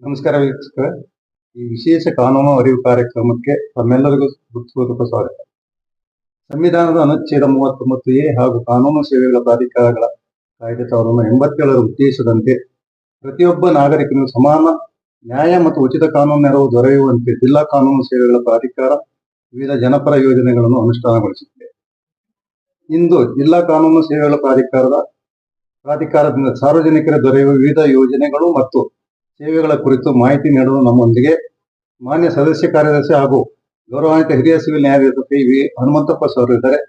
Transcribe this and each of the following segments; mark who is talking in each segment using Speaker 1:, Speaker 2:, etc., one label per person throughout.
Speaker 1: ನಮಸ್ಕಾರ ವೀಕ್ಷಕರೇ. ಈ ವಿಶೇಷ ಕಾನೂನು ಅರಿವು ಕಾರ್ಯಕ್ರಮಕ್ಕೆ ತಮ್ಮೆಲ್ಲರಿಗೂ ಹೃತ್ಪೂರ್ವಕ ಸ್ವಾಗತ. ಸಂವಿಧಾನದ ಅನುಚ್ಛೇದ 39A ಹಾಗೂ ಕಾನೂನು ಸೇವೆಗಳ ಪ್ರಾಧಿಕಾರಗಳ ಕಾಯ್ದೆ 1987ರ ಉದ್ದೇಶದಂತೆ ಪ್ರತಿಯೊಬ್ಬ ನಾಗರಿಕನಿಗೂ ಸಮಾನ ನ್ಯಾಯ ಮತ್ತು ಉಚಿತ ಕಾನೂನು ನೆರವು ದೊರೆಯುವಂತೆ ಜಿಲ್ಲಾ ಕಾನೂನು ಸೇವೆಗಳ ಪ್ರಾಧಿಕಾರ ವಿವಿಧ ಜನಪರ ಯೋಜನೆಗಳನ್ನು ಅನುಷ್ಠಾನಗೊಳಿಸುತ್ತಿದೆ. ಇಂದು ಜಿಲ್ಲಾ ಕಾನೂನು ಸೇವೆಗಳ ಪ್ರಾಧಿಕಾರದಿಂದ ಸಾರ್ವಜನಿಕರ ದೊರೆಯುವ ವಿವಿಧ ಯೋಜನೆಗಳು ಮತ್ತು ಸೇವೆಗಳ ಕುರಿತು ಮಾಹಿತಿ ನೀಡಲು ನಮ್ಮೊಂದಿಗೆ ಮಾನ್ಯ ಸದಸ್ಯ ಕಾರ್ಯದರ್ಶಿ ಹಾಗೂ ಗೌರವಾನ್ವಿತ ಹಿರಿಯ ಸಿವಿಲ್ ನ್ಯಾಯಾಧೀಶ ವಿ ಹನುಮಂತಪ್ಪ ಸರ್ ಇದ್ದಾರೆ.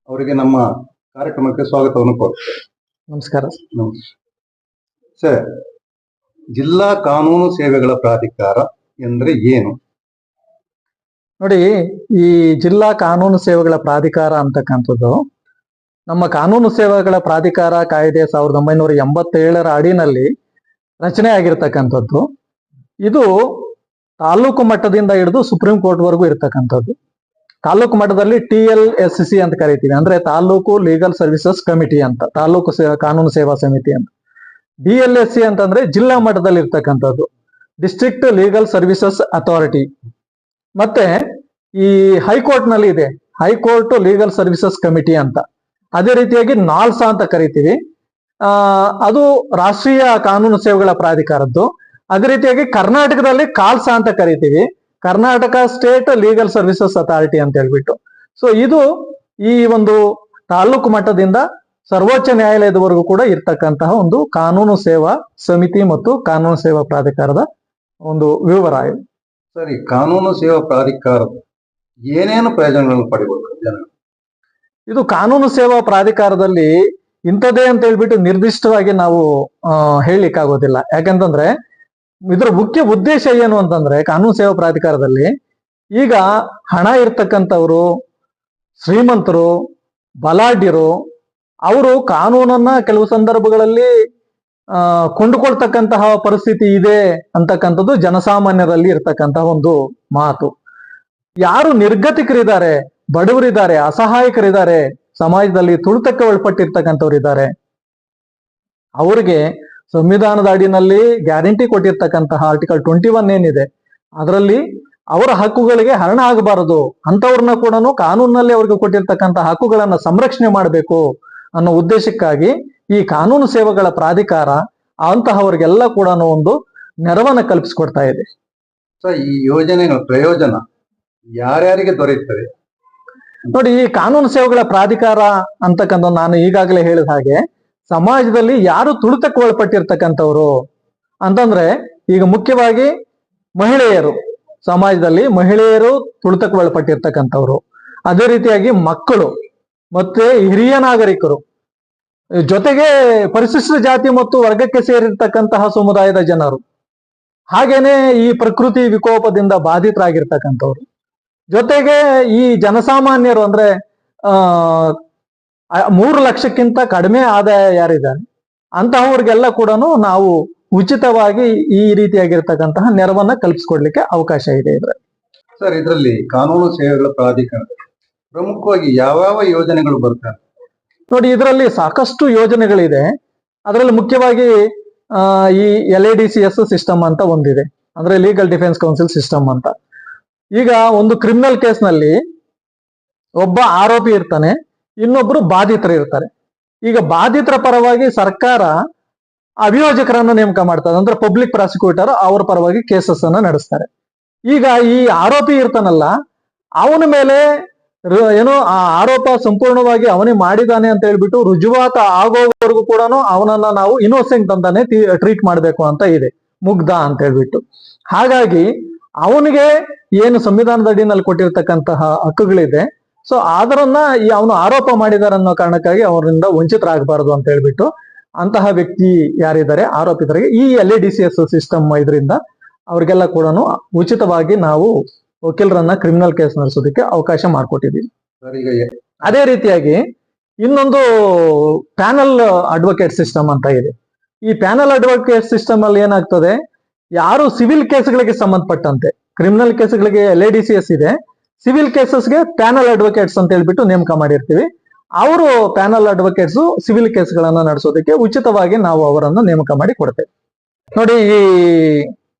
Speaker 1: ಅವರಿಗೆ ನಮ್ಮ ಕಾರ್ಯಕ್ರಮಕ್ಕೆ ಸ್ವಾಗತವನ್ನು ಕೋರುತ್ತೇವೆ.
Speaker 2: ನಮಸ್ಕಾರ.
Speaker 1: ಸರ್, ಜಿಲ್ಲಾ ಕಾನೂನು ಸೇವೆಗಳ ಪ್ರಾಧಿಕಾರ ಎಂದ್ರೆ ಏನು?
Speaker 2: ನೋಡಿ, ಈ ಜಿಲ್ಲಾ ಕಾನೂನು ಸೇವೆಗಳ ಪ್ರಾಧಿಕಾರ ಅಂತಕ್ಕಂಥದ್ದು ನಮ್ಮ ಕಾನೂನು ಸೇವೆಗಳ ಪ್ರಾಧಿಕಾರ ಕಾಯ್ದೆ 1987ರ ಅಡಿನಲ್ಲಿ ರಚನೆ ಆಗಿರ್ತಕ್ಕಂಥದ್ದು. ಇದು ತಾಲೂಕು ಮಟ್ಟದಿಂದ ಹಿಡಿದು ಸುಪ್ರೀಂ ಕೋರ್ಟ್ ವರೆಗೂ ಇರ್ತಕ್ಕಂಥದ್ದು. ತಾಲೂಕು ಮಟ್ಟದಲ್ಲಿ TLSC ಅಂತ ಕರಿತೀವಿ, ಅಂದ್ರೆ ತಾಲೂಕು ಲೀಗಲ್ ಸರ್ವಿಸಸ್ ಕಮಿಟಿ ಅಂತ, ತಾಲೂಕು ಕಾನೂನು ಸೇವಾ ಸಮಿತಿ ಅಂತ. DLSC ಅಂತಂದ್ರೆ ಜಿಲ್ಲಾ ಮಟ್ಟದಲ್ಲಿ ಇರ್ತಕ್ಕಂಥದ್ದು, ಡಿಸ್ಟ್ರಿಕ್ಟ್ ಲೀಗಲ್ ಸರ್ವಿಸಸ್ ಅಥಾರಿಟಿ. ಮತ್ತೆ ಈ ಹೈಕೋರ್ಟ್ ನಲ್ಲಿ ಇದೆ ಹೈಕೋರ್ಟ್ ಲೀಗಲ್ ಸರ್ವಿಸಸ್ ಕಮಿಟಿ ಅಂತ. ಅದೇ ರೀತಿಯಾಗಿ ನಾಲ್ಸಾ ಅಂತ ಕರಿತೀವಿ, ಅದು ರಾಷ್ಟ್ರೀಯ ಕಾನೂನು ಸೇವೆಗಳ ಪ್ರಾಧಿಕಾರದ್ದು. ಅದೇ ರೀತಿಯಾಗಿ ಕರ್ನಾಟಕದಲ್ಲಿ ಕಾಲ್ಸಾ ಅಂತ ಕರಿತೀವಿ, Karnataka state legal services authority ಅಂತ ಹೇಳ್ಬಿಟ್ಟು. ಸೊ ಇದು ಈ ಒಂದು ತಾಲೂಕು ಮಟ್ಟದಿಂದ ಸರ್ವೋಚ್ಚ ನ್ಯಾಯಾಲಯದವರೆಗೂ ಕೂಡ ಇರ್ತಕ್ಕಂತಹ ಒಂದು ಕಾನೂನು ಸೇವಾ ಸಮಿತಿ ಮತ್ತು ಕಾನೂನು ಸೇವಾ ಪ್ರಾಧಿಕಾರದ ಒಂದು ವಿವರ ಇದು.
Speaker 1: ಸರಿ, ಕಾನೂನು ಸೇವಾ ಪ್ರಾಧಿಕಾರದ ಏನೇನು ಪ್ರಯೋಜನಗಳನ್ನು ಪಡಿಬಹುದು ಜನ?
Speaker 2: ಇದು ಕಾನೂನು ಸೇವಾ ಪ್ರಾಧಿಕಾರದಲ್ಲಿ ಇಂಥದ್ದೇ ಅಂತ ಹೇಳ್ಬಿಟ್ಟು ನಿರ್ದಿಷ್ಟವಾಗಿ ನಾವು ಹೇಳಲಿಕ್ಕಾಗೋದಿಲ್ಲ. ಯಾಕಂತಂದ್ರೆ ಇದ್ರ ಮುಖ್ಯ ಉದ್ದೇಶ ಏನು ಅಂತಂದ್ರೆ, ಕಾನೂನು ಸೇವಾ ಪ್ರಾಧಿಕಾರದಲ್ಲಿ ಈಗ ಹಣ ಇರ್ತಕ್ಕಂಥವ್ರು, ಶ್ರೀಮಂತರು, ಬಲಾಢ್ಯರು, ಅವರು ಕಾನೂನನ್ನ ಕೆಲವು ಸಂದರ್ಭಗಳಲ್ಲಿ ಕೊಂಡುಕೊಳ್ತಕ್ಕಂತಹ ಪರಿಸ್ಥಿತಿ ಇದೆ ಅಂತಕ್ಕಂಥದ್ದು ಜನಸಾಮಾನ್ಯರಲ್ಲಿ ಇರ್ತಕ್ಕಂತಹ ಒಂದು ಮಾತು. ಯಾರು ನಿರ್ಗತಿಕರಿದ್ದಾರೆ, ಬಡವರಿದ್ದಾರೆ, ಅಸಹಾಯಕರಿದ್ದಾರೆ, ಸಮಾಜದಲ್ಲಿ ತುಳಿತಕ್ಕೆ ಒಳಪಟ್ಟಿರ್ತಕ್ಕಂಥವ್ರಿದ್ದಾರೆ, ಅವ್ರಿಗೆ ಸಂವಿಧಾನದ ಅಡಿನಲ್ಲಿ ಗ್ಯಾರಂಟಿ ಕೊಟ್ಟಿರ್ತಕ್ಕಂತಹ ಆರ್ಟಿಕಲ್ 21 ಏನಿದೆ ಅದರಲ್ಲಿ ಅವರ ಹಕ್ಕುಗಳಿಗೆ ಹರಣ ಆಗಬಾರದು, ಅಂಥವ್ರನ್ನ ಕೂಡ ಕಾನೂನಿನಲ್ಲಿ ಅವ್ರಿಗೆ ಕೊಟ್ಟಿರ್ತಕ್ಕಂತಹ ಹಕ್ಕುಗಳನ್ನ ಸಂರಕ್ಷಣೆ ಮಾಡಬೇಕು ಅನ್ನೋ ಉದ್ದೇಶಕ್ಕಾಗಿ ಈ ಕಾನೂನು ಸೇವೆಗಳ ಪ್ರಾಧಿಕಾರ ಅಂತಹವರಿಗೆಲ್ಲ ಕೂಡ ಒಂದು ನೆರವನ್ನ ಕಲ್ಪಿಸ್ಕೊಡ್ತಾ ಇದೆ.
Speaker 1: ಈ ಯೋಜನೆಗಳ ಪ್ರಯೋಜನ ಯಾರ್ಯಾರಿಗೆ ದೊರೆಯುತ್ತದೆ?
Speaker 2: ನೋಡಿ, ಈ ಕಾನೂನು ಸೇವೆಗಳ ಪ್ರಾಧಿಕಾರ ಅಂತಕ್ಕಂಥ ನಾನು ಈಗಾಗಲೇ ಹೇಳಿದ ಹಾಗೆ ಸಮಾಜದಲ್ಲಿ ಯಾರು ತುಳಿತಕ್ಕೆ ಒಳಪಟ್ಟಿರ್ತಕ್ಕಂಥವ್ರು ಅಂತಂದ್ರೆ, ಈಗ ಮುಖ್ಯವಾಗಿ ಮಹಿಳೆಯರು, ಸಮಾಜದಲ್ಲಿ ಮಹಿಳೆಯರು ತುಳಿತಕ್ಕೆ ಒಳಪಟ್ಟಿರ್ತಕ್ಕಂಥವ್ರು, ಅದೇ ರೀತಿಯಾಗಿ ಮಕ್ಕಳು, ಮತ್ತೆ ಹಿರಿಯ ನಾಗರಿಕರು, ಜೊತೆಗೆ ಪರಿಶಿಷ್ಟ ಜಾತಿ ಮತ್ತು ವರ್ಗಕ್ಕೆ ಸೇರಿರ್ತಕ್ಕಂತಹ ಸಮುದಾಯದ ಜನರು, ಹಾಗೇನೆ ಈ ಪ್ರಕೃತಿ ವಿಕೋಪದಿಂದ ಬಾಧಿತರಾಗಿರ್ತಕ್ಕಂಥವ್ರು, ಜೊತೆಗೆ ಈ ಜನಸಾಮಾನ್ಯರು ಅಂದ್ರೆ 3 ಲಕ್ಷಕ್ಕಿಂತ ಕಡಿಮೆ ಆದಾಯ ಯಾರಿದ್ದಾರೆ ಅಂತಹವ್ರಿಗೆಲ್ಲ ಕೂಡ ನಾವು ಉಚಿತವಾಗಿ ಈ ರೀತಿಯಾಗಿರ್ತಕ್ಕಂತಹ ನೆರವನ್ನ ಕಲ್ಪಿಸ್ಕೊಡ್ಲಿಕ್ಕೆ ಅವಕಾಶ ಇದೆ ಇದ್ರಲ್ಲಿ.
Speaker 1: ಸರ್, ಇದರಲ್ಲಿ ಕಾನೂನು ಸೇವೆಗಳ ಪ್ರಾಧಿಕಾರ ಪ್ರಮುಖವಾಗಿ ಯಾವ ಯೋಜನೆಗಳು ಬರ್ತವೆ?
Speaker 2: ನೋಡಿ, ಇದರಲ್ಲಿ ಸಾಕಷ್ಟು ಯೋಜನೆಗಳಿದೆ. ಅದರಲ್ಲಿ ಮುಖ್ಯವಾಗಿ ಈ LADCS ಸಿಸ್ಟಮ್ ಅಂತ ಒಂದಿದೆ, ಅಂದ್ರೆ ಲೀಗಲ್ ಡಿಫೆನ್ಸ್ ಕೌನ್ಸಿಲ್ ಸಿಸ್ಟಮ್ ಅಂತ. ಈಗ ಒಂದು ಕ್ರಿಮಿನಲ್ ಕೇಸ್ ನಲ್ಲಿ ಒಬ್ಬ ಆರೋಪಿ ಇರ್ತಾನೆ, ಇನ್ನೊಬ್ರು ಬಾಧಿತರು ಇರ್ತಾರೆ. ಈಗ ಬಾಧಿತರ ಪರವಾಗಿ ಸರ್ಕಾರ ಅಭಿಯೋಜಕರನ್ನು ನೇಮಕ ಮಾಡ್ತಾರೆ, ಅಂದ್ರೆ ಪಬ್ಲಿಕ್ ಪ್ರಾಸಿಕ್ಯೂಟರ್ ಅವರ ಪರವಾಗಿ ಕೇಸಸ್ ಅನ್ನ ನಡೆಸ್ತಾರೆ. ಈಗ ಈ ಆರೋಪಿ ಇರ್ತಾನಲ್ಲ, ಅವನ ಮೇಲೆ ಏನೋ ಆ ಆರೋಪ ಸಂಪೂರ್ಣವಾಗಿ ಅವನೇ ಮಾಡಿದಾನೆ ಅಂತ ಹೇಳ್ಬಿಟ್ಟು ರುಜುವಾತ ಆಗೋವರೆಗೂ ಕೂಡ ಅವನನ್ನ ನಾವು ಇನ್ನೋಸೆಂಟ್ ಅಂತಾನೆ ಟ್ರೀಟ್ ಮಾಡ್ಬೇಕು ಅಂತ ಇದೆ, ಮುಗ್ಧ ಅಂತ ಹೇಳ್ಬಿಟ್ಟು. ಹಾಗಾಗಿ ಅವನಿಗೆ ಏನು ಸಂವಿಧಾನದ ಅಡಿನಲ್ಲಿ ಕೊಟ್ಟಿರ್ತಕ್ಕಂತಹ ಹಕ್ಕುಗಳಿದೆ, ಸೊ ಅದರನ್ನ ಅವನು ಆರೋಪ ಮಾಡಿದಾರೆ ಅನ್ನೋ ಕಾರಣಕ್ಕಾಗಿ ಅವರಿಂದ ವಂಚಿತರಾಗಬಾರದು ಅಂತ ಹೇಳ್ಬಿಟ್ಟು ಅಂತಹ ವ್ಯಕ್ತಿ ಯಾರಿದ್ದಾರೆ ಆರೋಪಿತರಿಗೆ ಈ LADCS ಸಿಸ್ಟಮ್ ಇದರಿಂದ ಅವ್ರಿಗೆಲ್ಲ ಕೂಡ ಉಚಿತವಾಗಿ ನಾವು ವಕೀಲರನ್ನ ಕ್ರಿಮಿನಲ್ ಕೇಸ್ ನಡೆಸೋದಕ್ಕೆ ಅವಕಾಶ ಮಾಡಿಕೊಟ್ಟಿದ್ದೀವಿ. ಅದೇ ರೀತಿಯಾಗಿ ಇನ್ನೊಂದು ಪ್ಯಾನಲ್ ಅಡ್ವೊಕೇಟ್ ಸಿಸ್ಟಮ್ ಅಂತ ಇದೆ. ಈ ಪ್ಯಾನಲ್ ಅಡ್ವೊಕೇಟ್ ಸಿಸ್ಟಮ್ ಅಲ್ಲಿ ಏನಾಗ್ತದೆ, ಯಾರು ಸಿವಿಲ್ ಕೇಸ್ಗಳಿಗೆ ಸಂಬಂಧಪಟ್ಟಂತೆ, ಕ್ರಿಮಿನಲ್ ಕೇಸ್ಗಳಿಗೆ LADCS ಇದೆ, ಸಿವಿಲ್ ಕೇಸಸ್ಗೆ ಪ್ಯಾನಲ್ ಅಡ್ವೊಕೇಟ್ಸ್ ಅಂತ ಹೇಳ್ಬಿಟ್ಟು ನೇಮಕ ಮಾಡಿರ್ತೀವಿ. ಅವರು ಪ್ಯಾನಲ್ ಅಡ್ವೊಕೇಟ್ಸ್ ಸಿವಿಲ್ ಕೇಸ್ಗಳನ್ನ ನಡೆಸೋದಕ್ಕೆ ಉಚಿತವಾಗಿ ನಾವು ಅವರನ್ನು ನೇಮಕ ಮಾಡಿ ಕೊಡ್ತೇವೆ. ನೋಡಿ, ಈ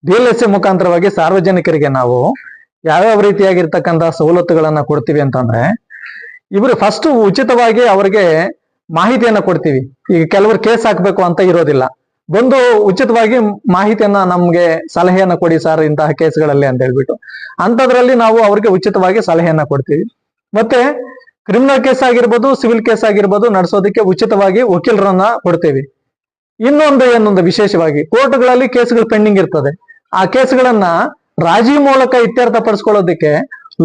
Speaker 2: DLSA ಮುಖಾಂತರವಾಗಿ ಸಾರ್ವಜನಿಕರಿಗೆ ನಾವು ಯಾವ್ಯಾವ ರೀತಿಯಾಗಿರ್ತಕ್ಕಂತಹ ಸವಲತ್ತುಗಳನ್ನ ಕೊಡ್ತೀವಿ ಅಂತಂದ್ರೆ, ಇವರು ಫಸ್ಟ್ ಉಚಿತವಾಗಿ ಅವರಿಗೆ ಮಾಹಿತಿಯನ್ನ ಕೊಡ್ತೀವಿ. ಈಗ ಕೆಲವರು ಕೇಸ್ ಹಾಕ್ಬೇಕು ಅಂತ ಇರೋದಿಲ್ಲ, ಬಂದು ಉಚಿತವಾಗಿ ಮಾಹಿತಿಯನ್ನ ನಮ್ಗೆ ಸಲಹೆಯನ್ನ ಕೊಡಿ ಸರ್ ಇಂತಹ ಕೇಸ್ಗಳಲ್ಲಿ ಅಂತ ಹೇಳ್ಬಿಟ್ಟು ಅಂತದ್ರಲ್ಲಿ ನಾವು ಅವ್ರಿಗೆ ಉಚಿತವಾಗಿ ಸಲಹೆಯನ್ನ ಕೊಡ್ತೀವಿ. ಮತ್ತೆ ಕ್ರಿಮಿನಲ್ ಕೇಸ್ ಆಗಿರ್ಬೋದು, ಸಿವಿಲ್ ಕೇಸ್ ಆಗಿರ್ಬೋದು ನಡೆಸೋದಕ್ಕೆ ಉಚಿತವಾಗಿ ವಕೀಲರನ್ನ ಕೊಡ್ತೀವಿ. ಇನ್ನೊಂದು ವಿಶೇಷವಾಗಿ ಕೋರ್ಟ್ಗಳಲ್ಲಿ ಕೇಸ್ಗಳು ಪೆಂಡಿಂಗ್ ಇರ್ತದೆ. ಆ ಕೇಸ್ಗಳನ್ನ ರಾಜಿ ಮೂಲಕ ಇತ್ಯರ್ಥ ಪಡಿಸ್ಕೊಳ್ಳೋದಕ್ಕೆ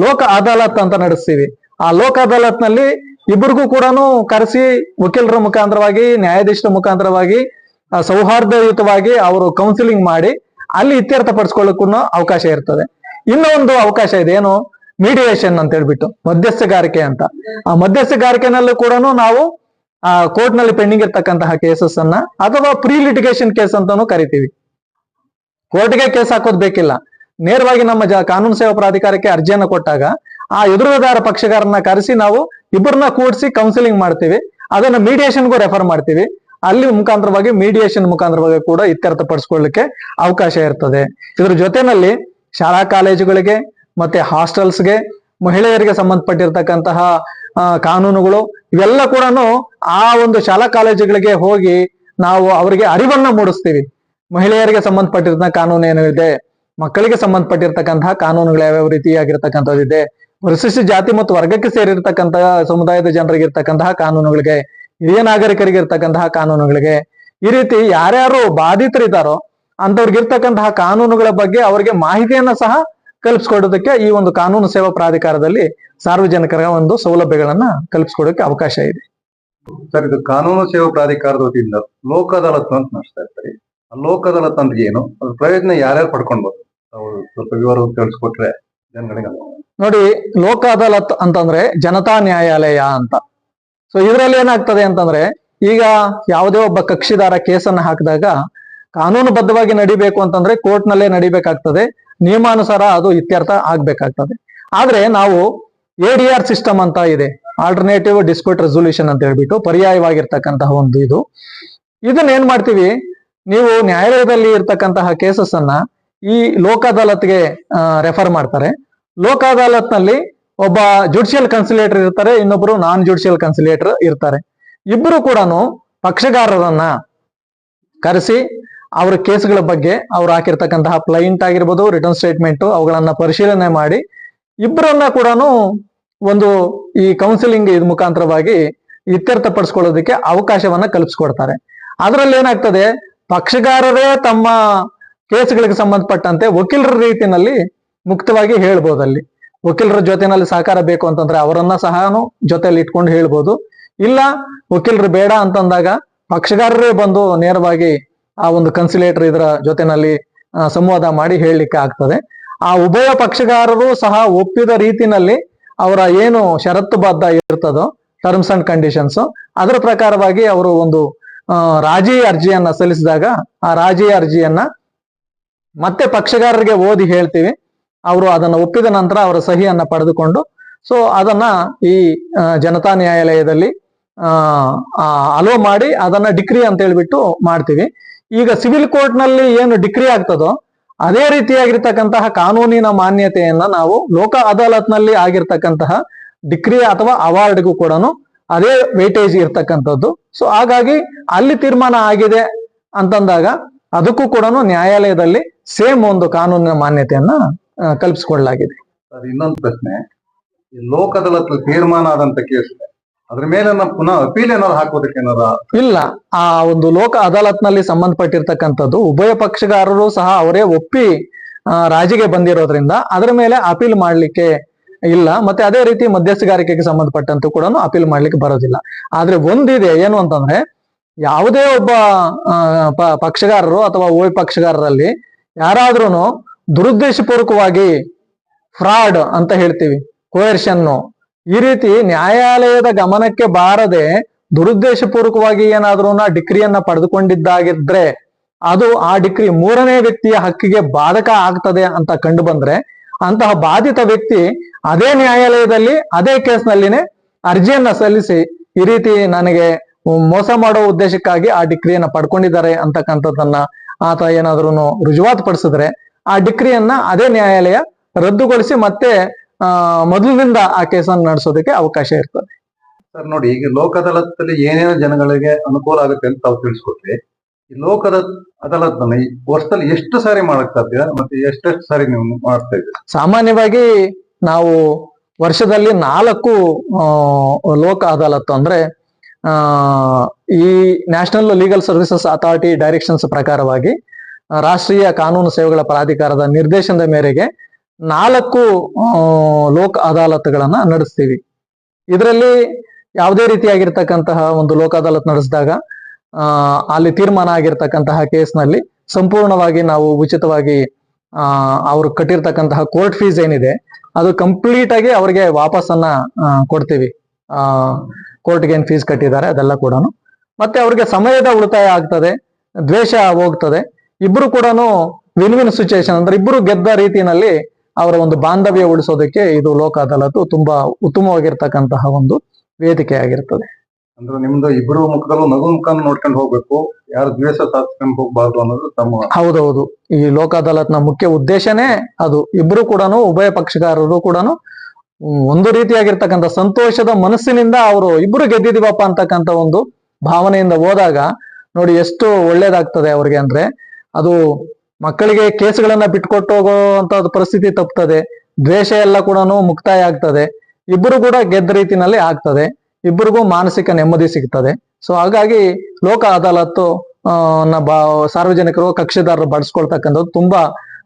Speaker 2: ಲೋಕ ಅದಾಲತ್ ಅಂತ ನಡೆಸ್ತೀವಿ. ಆ ಲೋಕ ಅದಾಲತ್ ನಲ್ಲಿ ಇಬ್ಬರಿಗೂ ಕೂಡ ಕರೆಸಿ ವಕೀಲರ ಮುಖಾಂತರವಾಗಿ, ನ್ಯಾಯಾಧೀಶರ ಮುಖಾಂತರವಾಗಿ ಸೌಹಾರ್ದಯುತವಾಗಿ ಅವರು ಕೌನ್ಸಿಲಿಂಗ್ ಮಾಡಿ ಅಲ್ಲಿ ಇತ್ಯರ್ಥ ಪಡಿಸ್ಕೊಳ್ಳೋಕ್ಕೂ ಅವಕಾಶ ಇರ್ತದೆ. ಇನ್ನೊಂದು ಅವಕಾಶ ಇದೆ, ಏನು ಮೀಡಿಯೇಷನ್ ಅಂತ ಹೇಳ್ಬಿಟ್ಟು ಮಧ್ಯಸ್ಥಗಾರಿಕೆ ಅಂತ. ಆ ಮಧ್ಯಸ್ಥಗಾರಿಕೆನಲ್ಲೂ ಕೂಡ ನಾವು ಆ ಕೋರ್ಟ್ ನಲ್ಲಿ ಪೆಂಡಿಂಗ್ ಇರ್ತಕ್ಕಂತಹ ಕೇಸಸ್ ಅನ್ನ ಅಥವಾ ಪ್ರೀ ಲಿಟಿಗೇಷನ್ ಕೇಸ್ ಅಂತಾನು ಕರಿತೀವಿ. ಕೋರ್ಟ್ಗೆ ಕೇಸ್ ಹಾಕೋದ್ ಬೇಕಿಲ್ಲ, ನೇರವಾಗಿ ನಮ್ಮ ಕಾನೂನು ಸೇವಾ ಪ್ರಾಧಿಕಾರಕ್ಕೆ ಅರ್ಜಿಯನ್ನ ಕೊಟ್ಟಾಗ ಆ ಎದುರುದಾರ ಪಕ್ಷಗಾರನ್ನ ಕರೆಸಿ ನಾವು ಇಬ್ಬರನ್ನ ಕೂಡಿಸಿ ಕೌನ್ಸಿಲಿಂಗ್ ಮಾಡ್ತೀವಿ. ಅದನ್ನ ಮೀಡಿಯೇಷನ್ಗೂ ರೆಫರ್ ಮಾಡ್ತೀವಿ. ಅಲ್ಲಿ ಮುಖಾಂತರವಾಗಿ ಮೀಡಿಯೇಷನ್ ಮುಖಾಂತರವಾಗಿ ಕೂಡ ಇತ್ಯರ್ಥ ಪಡಿಸ್ಕೊಳ್ಳಿಕ್ಕೆ ಅವಕಾಶ ಇರ್ತದೆ. ಇದ್ರ ಜೊತೆನಲ್ಲಿ ಶಾಲಾ ಕಾಲೇಜುಗಳಿಗೆ ಮತ್ತೆ ಹಾಸ್ಟೆಲ್ಸ್ಗೆ, ಮಹಿಳೆಯರಿಗೆ ಸಂಬಂಧಪಟ್ಟಿರ್ತಕ್ಕಂತಹ ಕಾನೂನುಗಳು ಇವೆಲ್ಲ ಕೂಡ ಆ ಒಂದು ಶಾಲಾ ಕಾಲೇಜುಗಳಿಗೆ ಹೋಗಿ ನಾವು ಅವರಿಗೆ ಅರಿವನ್ನ ಮೂಡಿಸ್ತೀವಿ. ಮಹಿಳೆಯರಿಗೆ ಸಂಬಂಧಪಟ್ಟಿರ್ತಕ್ಕ ಕಾನೂನು ಏನು ಇದೆ, ಮಕ್ಕಳಿಗೆ ಸಂಬಂಧಪಟ್ಟಿರ್ತಕ್ಕಂತಹ ಕಾನೂನುಗಳು ಯಾವ್ಯಾವ ರೀತಿಯಾಗಿರ್ತಕ್ಕಂಥದ್ದಿದೆ, ಪರಿಶಿಷ್ಟ ಜಾತಿ ಮತ್ತು ವರ್ಗಕ್ಕೆ ಸೇರಿರ್ತಕ್ಕಂತಹ ಸಮುದಾಯದ ಜನರಿಗೆ ಇರ್ತಕ್ಕಂತಹ ಕಾನೂನುಗಳಿಗೆ, ಹಿರಿಯ ನಾಗರಿಕರಿಗೆ ಇರ್ತಕ್ಕಂತಹ ಕಾನೂನುಗಳಿಗೆ, ಈ ರೀತಿ ಯಾರ್ಯಾರು ಬಾಧಿತರಿದ್ದಾರೋ ಅಂತವ್ರಿಗಿರ್ತಕ್ಕಂತಹ ಕಾನೂನುಗಳ ಬಗ್ಗೆ ಅವರಿಗೆ ಮಾಹಿತಿಯನ್ನ ಸಹ ಕಲ್ಪಿಸ್ಕೊಡೋದಕ್ಕೆ ಈ ಒಂದು ಕಾನೂನು ಸೇವಾ ಪ್ರಾಧಿಕಾರದಲ್ಲಿ ಸಾರ್ವಜನಿಕರ ಒಂದು ಸೌಲಭ್ಯಗಳನ್ನ ಕಲ್ಪಿಸ್ಕೊಡೋಕೆ ಅವಕಾಶ ಇದೆ.
Speaker 1: ಸರ್, ಇದು ಕಾನೂನು ಸೇವಾ ಪ್ರಾಧಿಕಾರದ ವತಿಯಿಂದ ಲೋಕ ಅದಾಲತ್ ಅಂತ ನಡೆಸ್ತಾ ಇರ್ತಾರೆ. ಆ ಲೋಕ ಅದಾಲತ್ ಅಂದ್ರೆ ಏನು, ಅದ್ರ ಪ್ರಯೋಜನ ಯಾರ್ಯಾರು ಪಡ್ಕೊಳ್ಬೋದು, ತಾವು ಸ್ವಲ್ಪ ವಿವರವಾಗಿ ತಿಳಿಸ್ಕೊಟ್ರೆ ಜನಗಳಿಗೆ.
Speaker 2: ನೋಡಿ, ಲೋಕ ಅದಾಲತ್ ಅಂತಂದ್ರೆ ಜನತಾ ನ್ಯಾಯಾಲಯ ಅಂತ. ಸೊ ಇದರಲ್ಲಿ ಏನಾಗ್ತದೆ ಅಂತಂದ್ರೆ, ಈಗ ಯಾವುದೇ ಒಬ್ಬ ಕಕ್ಷಿದಾರ ಕೇಸನ್ನ ಹಾಕಿದಾಗ ಕಾನೂನುಬದ್ಧವಾಗಿ ನಡಿಬೇಕು ಅಂತಂದ್ರೆ ಕೋರ್ಟ್ ನಲ್ಲೇ ನಡಿಬೇಕಾಗ್ತದೆ, ನಿಯಮಾನುಸಾರ ಅದು ಇತ್ಯರ್ಥ ಆಗ್ಬೇಕಾಗ್ತದೆ. ಆದ್ರೆ ನಾವು ADR ಸಿಸ್ಟಮ್ ಅಂತ ಇದೆ, ಆಲ್ಟರ್ನೇಟಿವ್ ಡಿಸ್ಪ್ಯೂಟ್ ರೆಸೊಲ್ಯೂಷನ್ ಅಂತ ಹೇಳ್ಬಿಟ್ಟು ಪರ್ಯಾಯವಾಗಿರ್ತಕ್ಕಂತಹ ಒಂದು ಇದನ್ನ ಏನ್ ಮಾಡ್ತೀವಿ, ನೀವು ನ್ಯಾಯಾಲಯದಲ್ಲಿ ಇರ್ತಕ್ಕಂತಹ ಕೇಸಸ್ ಅನ್ನ ಈ ಲೋಕ ಅದಾಲತ್ಗೆ ರೆಫರ್ ಮಾಡ್ತಾರೆ. ಲೋಕ ಅದಾಲತ್ ನಲ್ಲಿ ಒಬ್ಬ ಜುಡಿಷಿಯಲ್ ಕನ್ಸಿಲೇಟರ್ ಇರ್ತಾರೆ, ಇನ್ನೊಬ್ರು ನಾನ್ ಜುಡಿಷಿಯಲ್ ಕನ್ಸಿಲೇಟರ್ ಇರ್ತಾರೆ. ಇಬ್ಬರು ಕೂಡ ಪಕ್ಷಗಾರರನ್ನ ಕರೆಸಿ ಅವರ ಕೇಸ್ಗಳ ಬಗ್ಗೆ ಅವ್ರು ಹಾಕಿರ್ತಕ್ಕಂತಹ ಪ್ಲೈಂಟ್ ಆಗಿರ್ಬೋದು, ರಿಟರ್ನ್ ಸ್ಟೇಟ್ಮೆಂಟ್ ಅವುಗಳನ್ನ ಪರಿಶೀಲನೆ ಮಾಡಿ ಇಬ್ಬರನ್ನ ಕೂಡ ಒಂದು ಈ ಕೌನ್ಸಿಲಿಂಗ್ ಮುಖಾಂತರವಾಗಿ ಇತ್ಯರ್ಥ ಪಡಿಸ್ಕೊಳ್ಳೋದಕ್ಕೆ ಅವಕಾಶವನ್ನ ಕಲ್ಪಿಸ್ಕೊಡ್ತಾರೆ. ಅದರಲ್ಲಿ ಏನಾಗ್ತದೆ, ಪಕ್ಷಗಾರರೇ ತಮ್ಮ ಕೇಸ್ಗಳಿಗೆ ಸಂಬಂಧಪಟ್ಟಂತೆ ವಕೀಲರ ರೀತಿಯಲ್ಲಿ ಮುಕ್ತವಾಗಿ ಹೇಳ್ಬೋದು. ಅಲ್ಲಿ ವಕೀಲರ ಜೊತೆನಲ್ಲಿ ಸಹಕಾರ ಬೇಕು ಅಂತಂದ್ರೆ ಅವರನ್ನ ಸಹ ಜೊತೆಯಲ್ಲಿ ಇಟ್ಕೊಂಡು ಹೇಳ್ಬೋದು. ಇಲ್ಲ ವಕೀಲರು ಬೇಡ ಅಂತಂದಾಗ ಪಕ್ಷಗಾರರೇ ಬಂದು ನೇರವಾಗಿ ಆ ಒಂದು ಕನ್ಸಿಲೇಟರ್ ಇದರ ಜೊತೆನಲ್ಲಿ ಸಂವಾದ ಮಾಡಿ ಹೇಳಲಿಕ್ಕೆ ಆಗ್ತದೆ. ಆ ಉಭಯ ಪಕ್ಷಗಾರರು ಸಹ ಒಪ್ಪಿದ ರೀತಿನಲ್ಲಿ ಅವರ ಏನು ಷರತ್ತುಬದ್ಧ ಇರ್ತದೋ ಟರ್ಮ್ಸ್ ಅಂಡ್ ಕಂಡೀಷನ್ಸ್ ಅದರ ಪ್ರಕಾರವಾಗಿ ಅವರು ಒಂದು ರಾಜಿ ಅರ್ಜಿಯನ್ನ ಸಲ್ಲಿಸಿದಾಗ ಆ ರಾಜಿ ಅರ್ಜಿಯನ್ನ ಮತ್ತೆ ಪಕ್ಷಗಾರರಿಗೆ ಓದಿ ಹೇಳ್ತೀವಿ. ಅವರು ಅದನ್ನ ಒಪ್ಪಿದ ನಂತರ ಅವರ ಸಹಿಯನ್ನ ಪಡೆದುಕೊಂಡು ಸೊ ಅದನ್ನ ಈ ಜನತಾ ನ್ಯಾಯಾಲಯದಲ್ಲಿ ಅಲೋ ಮಾಡಿ ಅದನ್ನ ಡಿಕ್ರಿ ಅಂತ ಹೇಳ್ಬಿಟ್ಟು ಮಾಡ್ತೀವಿ. ಈಗ ಸಿವಿಲ್ ಕೋರ್ಟ್ ನಲ್ಲಿ ಏನು ಡಿಕ್ರಿ ಆಗ್ತದೋ ಅದೇ ರೀತಿಯಾಗಿರ್ತಕ್ಕಂತಹ ಕಾನೂನಿನ ಮಾನ್ಯತೆಯನ್ನ ನಾವು ಲೋಕ ಅದಾಲತ್ ನಲ್ಲಿ ಆಗಿರ್ತಕ್ಕಂತಹ ಡಿಕ್ರಿ ಅಥವಾ ಅವಾರ್ಡ್ಗೂ ಕೂಡ ಅದೇ ವೇಟೇಜ್ ಇರ್ತಕ್ಕಂಥದ್ದು. ಸೊ ಹಾಗಾಗಿ ಅಲ್ಲಿ ತೀರ್ಮಾನ ಆಗಿದೆ ಅಂತಂದಾಗ ಅದಕ್ಕೂ ಕೂಡ ನ್ಯಾಯಾಲಯದಲ್ಲಿ ಸೇಮ್ ಒಂದು ಕಾನೂನಿನ ಮಾನ್ಯತೆಯನ್ನ ಕಲ್ಪಿಸಿಕೊಳ್ಳಲಾಗಿದೆ.
Speaker 1: ಇನ್ನೊಂದು ಪ್ರಶ್ನೆ, ಲೋಕ ಅದಾಲತ್ ತೀರ್ಮಾನ ಆದಂತ ಕೇಸ್ ಅದ್ರ ಮೇಲೆ ಪುನಃ ಅಪೀಲ್ ಏನಾದ್ರು ಹಾಕೋದಕ್ಕೆ
Speaker 2: ಇಲ್ಲ. ಆ ಒಂದು ಲೋಕ ಅದಾಲತ್ ನಲ್ಲಿ ಸಂಬಂಧಪಟ್ಟಿರ್ತಕ್ಕಂಥದ್ದು ಉಭಯ ಪಕ್ಷಗಾರರು ಸಹ ಅವರೇ ಒಪ್ಪಿ ರಾಜಿಗೆ ಬಂದಿರೋದ್ರಿಂದ ಅದರ ಮೇಲೆ ಅಪೀಲ್ ಮಾಡ್ಲಿಕ್ಕೆ ಇಲ್ಲ. ಮತ್ತೆ ಅದೇ ರೀತಿ ಮಧ್ಯಸ್ಥಗಾರಿಕೆಗೆ ಸಂಬಂಧಪಟ್ಟಂತೂ ಕೂಡ ಅಪೀಲ್ ಮಾಡ್ಲಿಕ್ಕೆ ಬರೋದಿಲ್ಲ. ಆದ್ರೆ ಒಂದಿದೆ, ಏನು ಅಂತಂದ್ರೆ ಯಾವುದೇ ಒಬ್ಬ ಪಕ್ಷಗಾರರು ಅಥವಾ ಉಭಯ ಪಕ್ಷಗಾರರಲ್ಲಿ ಯಾರಾದ್ರೂ ದುರುದ್ದೇಶಪೂರ್ವಕವಾಗಿ ಫ್ರಾಡ್ ಅಂತ ಹೇಳ್ತೀವಿ, ಕೋಯರ್ಷನ್ನು, ಈ ರೀತಿ ನ್ಯಾಯಾಲಯದ ಗಮನಕ್ಕೆ ಬಾರದೆ ದುರುದ್ದೇಶಪೂರ್ವಕವಾಗಿ ಏನಾದ್ರೂ ಡಿಕ್ರಿಯನ್ನ ಪಡೆದುಕೊಂಡಿದ್ದಾಗಿದ್ರೆ ಅದು ಆ ಡಿಕ್ರಿ ಮೂರನೇ ವ್ಯಕ್ತಿಯ ಹಕ್ಕಿಗೆ ಬಾಧಕ ಆಗ್ತದೆ ಅಂತ ಕಂಡು ಬಂದ್ರೆ ಅಂತಹ ಬಾಧಿತ ವ್ಯಕ್ತಿ ಅದೇ ನ್ಯಾಯಾಲಯದಲ್ಲಿ ಅದೇ ಕೇಸ್ನಲ್ಲಿನೇ ಅರ್ಜಿಯನ್ನ ಸಲ್ಲಿಸಿ ಈ ರೀತಿ ನನಗೆ ಮೋಸ ಮಾಡೋ ಉದ್ದೇಶಕ್ಕಾಗಿ ಆ ಡಿಕ್ರಿಯನ್ನ ಪಡ್ಕೊಂಡಿದ್ದಾರೆ ಅಂತಕ್ಕಂಥದ್ದನ್ನ ಆತ ಏನಾದ್ರೂ ರುಜುವಾತು ಪಡಿಸಿದ್ರೆ ಆ ಡಿಕ್ರಿಯನ್ನ ಅದೇ ನ್ಯಾಯಾಲಯ ರದ್ದುಗೊಳಿಸಿ ಮತ್ತೆ ಮೊದಲಿನಿಂದ ಆ ಕೇಸನ್ನು ನಡೆಸೋದಕ್ಕೆ ಅವಕಾಶ ಇರ್ತದೆ.
Speaker 1: ಸರ್ ನೋಡಿ, ಈಗ ಲೋಕ ಅದಾಲತ್ನಲ್ಲಿ ಏನೇನು ಜನಗಳಿಗೆ ಅನುಕೂಲ ಆಗುತ್ತೆ ಅಂತ ತಾವು ತಿಳಿಸ್ಕೊಟ್ರಿ. ಈ ಲೋಕದ ಅದಾಲತ್ನ ಈ ವರ್ಷದಲ್ಲಿ ಎಷ್ಟು ಸಾರಿ ಮಾಡಕ್ ಸಾಧ್ಯ ಮತ್ತೆ ಎಷ್ಟೆಷ್ಟು ಸಾರಿ ನೀವು ಮಾಡ್ತಾ ಇದ್ದೀರಿ?
Speaker 2: ಸಾಮಾನ್ಯವಾಗಿ ನಾವು ವರ್ಷದಲ್ಲಿ 4 ಲೋಕ ಅದಾಲತ್ ಅಂದ್ರೆ ಈ national legal services authority directions ಪ್ರಕಾರವಾಗಿ ರಾಷ್ಟ್ರೀಯ ಕಾನೂನು ಸೇವೆಗಳ ಪ್ರಾಧಿಕಾರದ ನಿರ್ದೇಶನದ ಮೇರೆಗೆ 4 ಲೋಕ ಅದಾಲತ್ಗಳನ್ನ ನಡೆಸ್ತೀವಿ. ಇದರಲ್ಲಿ ಯಾವುದೇ ರೀತಿಯಾಗಿರ್ತಕ್ಕಂತಹ ಒಂದು ಲೋಕ ಅದಾಲತ್ ನಡೆಸಿದಾಗ ಅಲ್ಲಿ ತೀರ್ಮಾನ ಆಗಿರ್ತಕ್ಕಂತಹ ಕೇಸ್ನಲ್ಲಿ ಸಂಪೂರ್ಣವಾಗಿ ನಾವು ಉಚಿತವಾಗಿ ಅವ್ರು ಕಟ್ಟಿರ್ತಕ್ಕಂತಹ ಕೋರ್ಟ್ ಫೀಸ್ ಏನಿದೆ ಅದು ಕಂಪ್ಲೀಟ್ ಆಗಿ ಅವ್ರಿಗೆ ವಾಪಸ್ಸನ್ನ ಕೊಡ್ತೀವಿ. ಕೋರ್ಟ್ಗೆ ಏನ್ ಫೀಸ್ ಕಟ್ಟಿದ್ದಾರೆ ಅದೆಲ್ಲ ಕೂಡ ಮತ್ತೆ ಅವ್ರಿಗೆ ಸಮಯದ ಉಳಿತಾಯ ಆಗ್ತದೆ, ದ್ವೇಷ ಹೋಗ್ತದೆ. ಇಬ್ರು ಕೂಡ ವಿನ್ ವಿನ್ ಸಿಚುಯೇಷನ್ ಅಂದ್ರೆ ಇಬ್ರು ಗೆದ್ದ ರೀತಿಯಲ್ಲಿ ಅವರ ಒಂದು ಬಾಂಧವ್ಯ ಉಳಿಸೋದಕ್ಕೆ ಇದು ಲೋಕ ಅದಾಲತ್ ತುಂಬಾ ಉತ್ತಮವಾಗಿರ್ತಕ್ಕಂತಹ ಒಂದು ವೇದಿಕೆ ಆಗಿರ್ತದೆ.
Speaker 1: ಅಂದ್ರೆ ನಿಮ್ದು ಇಬ್ರು ಮುಖದಲ್ಲೂ ನಗು ಮುಖ ನೋಡ್ಕೊಂಡು ಹೋಗ್ಬೇಕು, ಯಾರು ದ್ವೇಷ ಸಾಧಿಸ್ಕೊಂಡು ಹೋಗ್ಬಾರ್ದು ಅನ್ನೋದು ತಮ್ಮ.
Speaker 2: ಹೌದೌದು, ಈ ಲೋಕ ಅದಾಲತ್ನ ಮುಖ್ಯ ಉದ್ದೇಶನೇ ಅದು. ಇಬ್ರು ಕೂಡ ಉಭಯ ಪಕ್ಷಗಾರರು ಕೂಡ ಒಂದು ರೀತಿಯಾಗಿರ್ತಕ್ಕಂಥ ಸಂತೋಷದ ಮನಸ್ಸಿನಿಂದ ಅವರು ಇಬ್ರು ಗೆದ್ದಿದೀವಪ್ಪ ಅಂತಕ್ಕಂಥ ಒಂದು ಭಾವನೆಯಿಂದ ಹೋದಾಗ ನೋಡಿ ಎಷ್ಟು ಒಳ್ಳೇದಾಗ್ತದೆ ಅವ್ರಿಗೆ. ಅಂದ್ರೆ ಅದು ಮಕ್ಕಳಿಗೆ ಕೇಸುಗಳನ್ನ ಬಿಟ್ಕೊಟ್ಟು ಹೋಗುವಂತ ಪರಿಸ್ಥಿತಿ ತಪ್ತದೆ, ದ್ವೇಷ ಎಲ್ಲ ಕೂಡ ಮುಕ್ತಾಯ ಆಗ್ತದೆ, ಇಬ್ಬರು ಕೂಡ ಗೆದ್ದ ರೀತಿನಲ್ಲಿ ಆಗ್ತದೆ, ಇಬ್ಬರಿಗೂ ಮಾನಸಿಕ ನೆಮ್ಮದಿ ಸಿಗ್ತದೆ. ಸೊ ಹಾಗಾಗಿ ಲೋಕ ಅದಾಲತ್ತು ಸಾರ್ವಜನಿಕರು ಕಕ್ಷಿದಾರರು ಬಳಸ್ಕೊಳ್ತಕ್ಕಂಥದ್ದು ತುಂಬಾ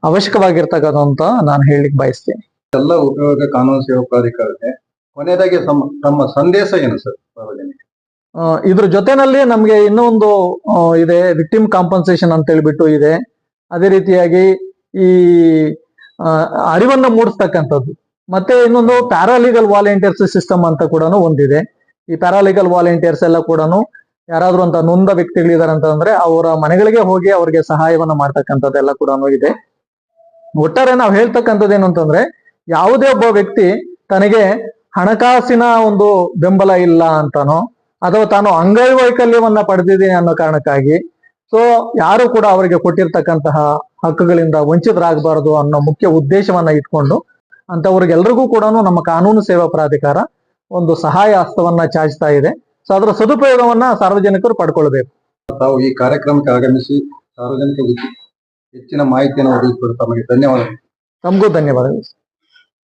Speaker 2: ಅವಶ್ಯಕವಾಗಿರ್ತಕ್ಕಂಥ ನಾನು ಹೇಳಲಿಕ್ಕೆ ಬಯಸ್ತೀನಿ.
Speaker 1: ಎಲ್ಲ ಉಪಯೋಗ ಕಾನೂನು ಸೇವಾ ಪ್ರಾಧಿಕಾರಕ್ಕೆ ಕೊನೆಯದಾಗಿ ತಮ್ಮ ಸಂದೇಶ ಏನು ಸರ್ ಸಾರ್ವಜನಿಕ?
Speaker 2: ಇದ್ರ ಜೊತೆನಲ್ಲಿ ನಮ್ಗೆ ಇನ್ನೊಂದು ಇದೆ, ವಿಕ್ಟಿಮ್ ಕಾಂಪನ್ಸೇಷನ್ ಅಂತ ಹೇಳ್ಬಿಟ್ಟು ಇದೆ. ಅದೇ ರೀತಿಯಾಗಿ ಈ ಅರಿವನ್ನ ಮೂಡಿಸ್ತಕ್ಕಂಥದ್ದು. ಮತ್ತೆ ಇನ್ನೊಂದು ಪ್ಯಾರಾಲೀಗಲ್ ವಾಲಂಟಿಯರ್ಸ್ ಸಿಸ್ಟಮ್ ಅಂತ ಕೂಡ ಒಂದಿದೆ. ಈ ಪ್ಯಾರಾಲೀಗಲ್ ವಾಲಂಟಿಯರ್ಸ್ ಎಲ್ಲ ಕೂಡ ಯಾರಾದ್ರೂ ಅಂತ ನೊಂದ ವ್ಯಕ್ತಿಗಳಿದಾರೆ ಅಂತಂದ್ರೆ ಅವರ ಮನೆಗಳಿಗೆ ಹೋಗಿ ಅವ್ರಿಗೆ ಸಹಾಯವನ್ನ ಮಾಡ್ತಕ್ಕಂಥದ್ದೆಲ್ಲ ಕೂಡ ಇದೆ. ಒಟ್ಟಾರೆ ನಾವು ಹೇಳ್ತಕ್ಕಂಥದ್ದು ಏನು ಅಂತಂದ್ರೆ, ಯಾವುದೇ ಒಬ್ಬ ವ್ಯಕ್ತಿ ತನಗೆ ಹಣಕಾಸಿನ ಒಂದು ಬೆಂಬಲ ಇಲ್ಲ ಅಂತಾನೋ ಅಥವಾ ತಾನು ಅಂಗವೈಕಲ್ಯವನ್ನ ಪಡೆದಿದ್ದೀನಿ ಅನ್ನೋ ಕಾರಣಕ್ಕಾಗಿ ಸೊ ಯಾರು ಕೂಡ ಅವರಿಗೆ ಕೊಟ್ಟಿರ್ತಕ್ಕಂತಹ ಹಕ್ಕುಗಳಿಂದ ವಂಚಿತರಾಗಬಾರದು ಅನ್ನೋ ಮುಖ್ಯ ಉದ್ದೇಶವನ್ನ ಇಟ್ಕೊಂಡು ಅಂತವ್ರಿಗೆಲ್ರಿಗೂ ಕೂಡ ನಮ್ಮ ಕಾನೂನು ಸೇವಾ ಪ್ರಾಧಿಕಾರ ಒಂದು ಸಹಾಯ ಹಸ್ತವನ್ನ ಚಾಚ್ತಾ ಇದೆ. ಸೊ ಅದರ ಸದುಪಯೋಗವನ್ನ ಸಾರ್ವಜನಿಕರು ಪಡ್ಕೊಳ್ಬೇಕು.
Speaker 1: ತಾವು ಈ ಕಾರ್ಯಕ್ರಮಕ್ಕೆ ಆಗಮಿಸಿ ಸಾರ್ವಜನಿಕ ಹೆಚ್ಚಿನ ಮಾಹಿತಿಯನ್ನು ಒದಗಿಸಿಕೊಡ ತಮಗೆ ಧನ್ಯವಾದಗಳು.
Speaker 2: ತಮಗೂ ಧನ್ಯವಾದಗಳು.